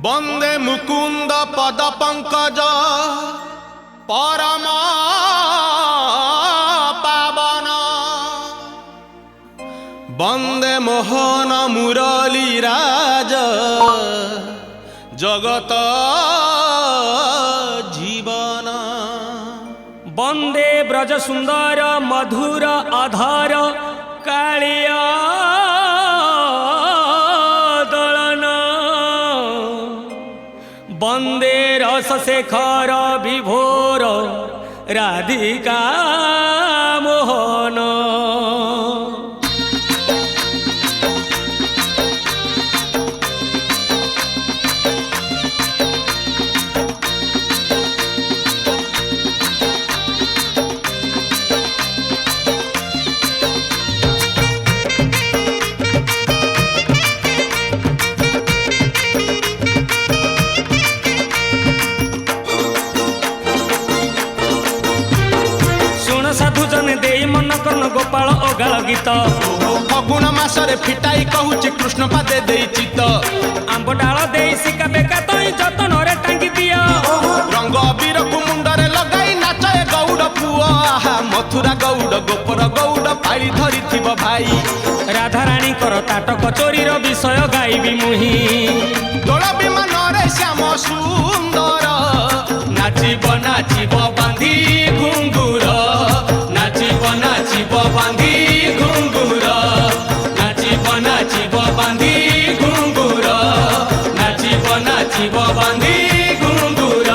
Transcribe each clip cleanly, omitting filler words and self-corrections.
বন্দে মুকুন্দ পদ পঙ্কজ পরম পাবন বন্দে মোহন মুরলী রাজ জগত জীবন বন্দে ব্রজ সুন্দর মধুর অধর কালিয়া দলন বন্দে রস শেখর বিভোর রাধিকা মোহন গোপাল অগাল গীত ফগুণ মাসরে ফিটাই কহুছি কৃষ্ণ পাদে দেই চিত আম্ব ডাল দেই শিকা বেকা তই যতনরে টাঙ্গি দিও রঙ্গ বীরকু মুন্ডরে লগাই নাচে গৌড় পুଅ আহা মথুরা গৌড় গোপর গৌড় পাଳି ধরিথিব ভাই রাধারাণীଙ୍କର তাটক ଚୋରିର ବିଷୟ ଗାଇବି ମୁହିଁ ଦୋଳ ବିମାନରେ ଶ୍ୟାମ ସୁନ୍ଦର ନାଚିବ ନାଚିବ ବାନ୍ଧି ଘୁଙ୍ଗୁର নাচিব নাচিব বাঁধি ঘুঙ্গুর নাচিব নাচিব বাঁধি ঘুঙ্গুর নাচিব নাচিব বাঁধি ঘুঙ্গুর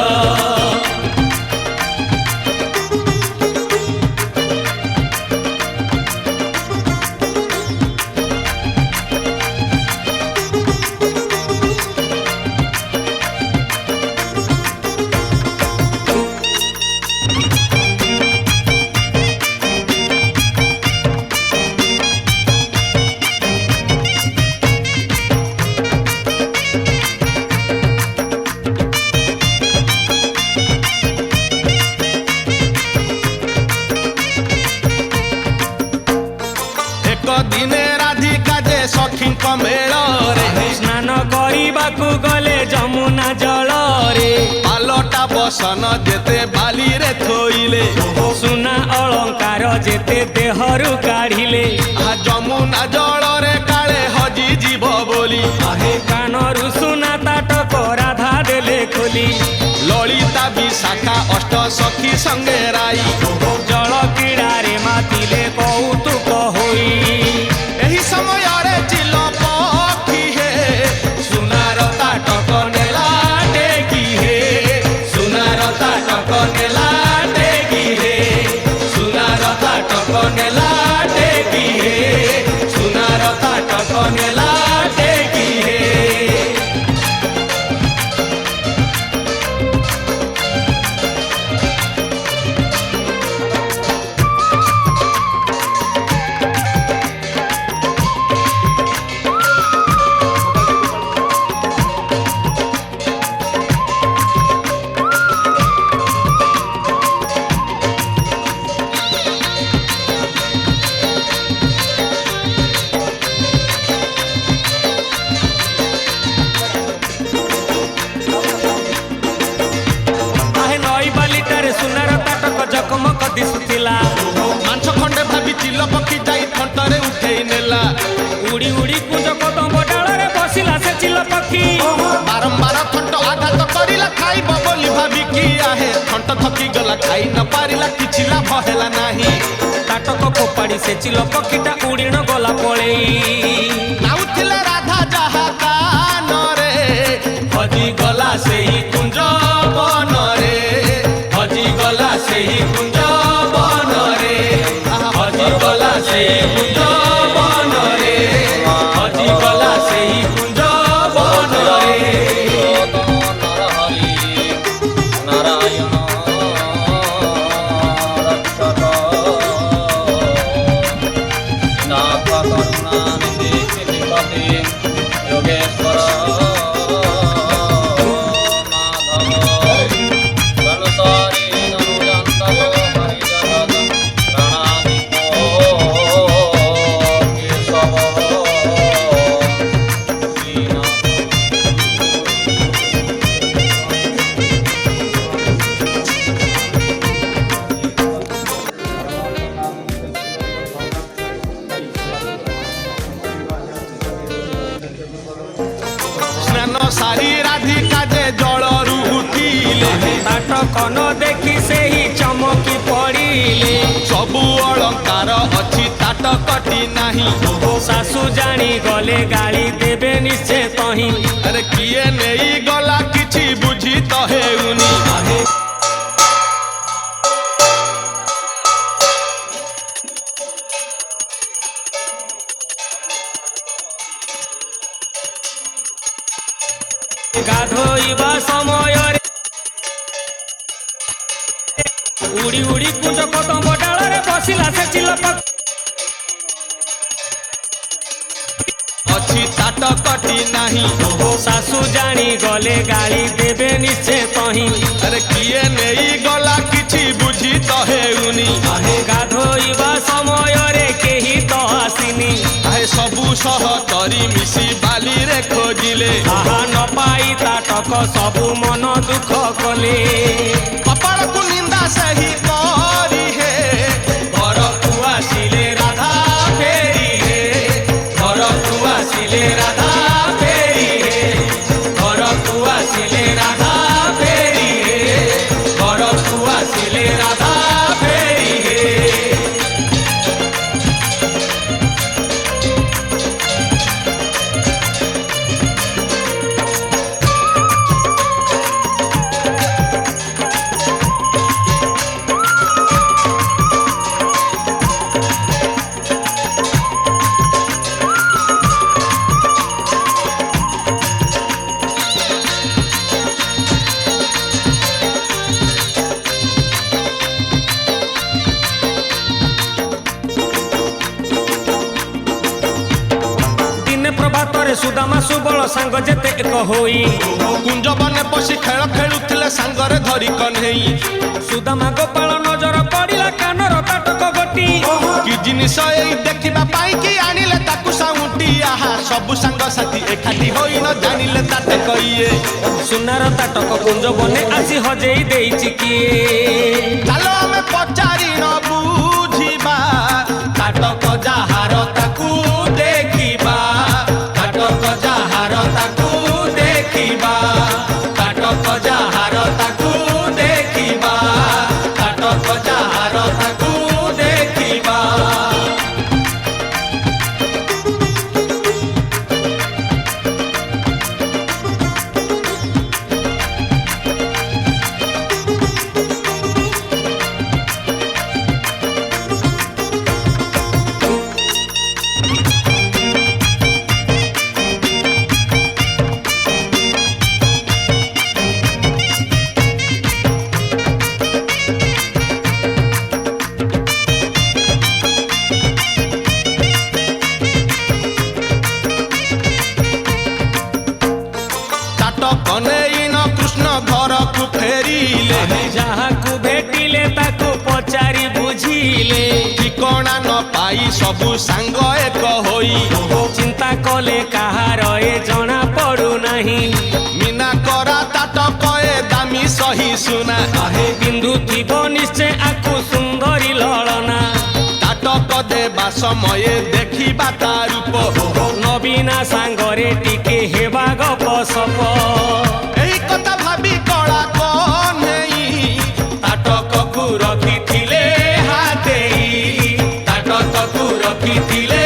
দিনে রাধিকা যে সখীঙ্ক মেଳରେ স্নান କରିବାକୁ গলে যমুনা জଳରେ পালটা বসন যেতে বালিরে থইলে ସୁନା ଅଳଙ୍କାର ଯେତେ ଦେହରୁ କାଢ଼ିଲେ যমুনা জଳରେ কাଳେ হজি জীব বলি କାନରୁ ସୁନା ତାଟକ ରାଧା ଦେଲେ ଖୋଲି ললিতা বিশাখা অষ্ট সখী সঙ্গে রাই ଜଳ କ୍ରୀଡ଼ାରେ ମାତିଲେ କୌତୁକ ହୋଇ ଏହି ସମୟରେ ଚିଲ ପକ୍ଷୀ ହେ ସୁନାର ତାଟକ ନେଲା ଟେକି ହେ ସୁନାର ତାଟକ ନେଲା ଟେକି ହେ ସୁନାର ତାଟକ ନେଲା ଟେକି ହେ ସୁନାର ତାଟକ ନେଲା ଟେକି ହେ ଜକମକ ଦିଶୁଥିଲା ମାଂସ ଖଣ୍ଡେ ଭାବି ଚିଲ ପକ୍ଷୀ ଯାଇ ଥଣ୍ଟରେ ଉଠେଇ ନେଲା ଉଡ଼ି ଉଡ଼ି କୁଞ୍ଜ କଦମ୍ବ ଡାଳରେ ବସିଲା ସେ ଚିଲ ପକ୍ଷୀ ବାରମ୍ବାର ଥଣ୍ଟ ଆଘାତ କରିଲା ଖାଇବ ବୋଲି ଭାବିକି ଆହେ ଥଣ୍ଟ ଥକି ଗଲା ଖାଇ ନ ପାରିଲା କିଛି ଲାଭ ହେଲା ନାହିଁ ତାଟକ ଫୋପାଡ଼ି ସେ ଚିଲ ପକ୍ଷୀଟା ଉଡ଼ିଣ ଗଲା ପଳେଇ ନାଉଥିଲା ରାଧା ଯାହା କାନରେ ହଜି ଗଲା ସେଇ କୁଞ୍ଜ ବନରେ ହଜି ଗଲା ସେଇ କୁଞ୍ଜ ବନରେ ହଜି ଗଲା ସେଇ କୁଞ୍ଜ ବନରେ ହଜି ଗଲା ସେଇ କୁଞ୍ଜ ବନରେ নারায়ণ নাথ করুণা নিধি सारी राधिका जे जलरू उठिले ताटक न देखि सेही चमकी पड़िले सबु अलंकार अछि ताटकटी नाही सासू जानी गले गाली देबे निश्चय तही अरे किए नेई गला किछि बुझी तो हेउनी गाधोइबा समय उड़ी उड़ी कुंज कदम डाଳରେ बसिला से चिलक अछि ताटकटी नाही सासू जानी गले गाली देबे निश्चय तही अरे किए नेई गला किछि बुझी तो हेउनी गाधोइबा समय रे केही तो आसिनी आहे सबु सह तरी मिसी बाली रे खोजिले आहा न पाई ताटक सबु मन दुख कले कपाल को निंदा सही करी हे घर को आसिले राधा फेरी हे घर को आसिले राधा फेरी हे घर को आसिले राधा फेरी हे घर को आसिले राधा फेरी हे प्रभातरे सुदामा सुबल सांग जेते एक होई कुंज बने पशी खेल खेलुथिले सांगरे धरी कन्हेई सुदामा गोपाल नजर पड़िला कानर ताटक गोटी कि जिनिस एई देखिबा पाई कि आनिले ताकु साउंटी आहा सब सांग साथी एकाठी होई न जानिले ताते कइए सुनार ताटक कुंज बने आसी हजेई देइछि किए चालो हमें पचारी न बुझिबा ताटक जाहार ताकू देखिबा ताटक जाहार ताकू देखिबा ताटक जाहार ताकू देखिबा ताटक जाहार ताकू देखिबा कनेई न कृष्ण घर को फेरिले जहाँ को भेटिले ताको पचारी बुझिले ठिकଣା न पाई सबु सांग एक होई चिंता कले काहार ए जना पड़ू नहीं मीना करा ताटक ए दामी सही सुना बिंदु थिब निश्चय आकु सुंदरी ललना ताटक देबा समय देखिबा ता रूप नवीना सांगरे टिके हेबा गप सप एही कथा भाबी कळा कन्हेई ताटक को रखिथिले हातेई ताटक को रखिथिले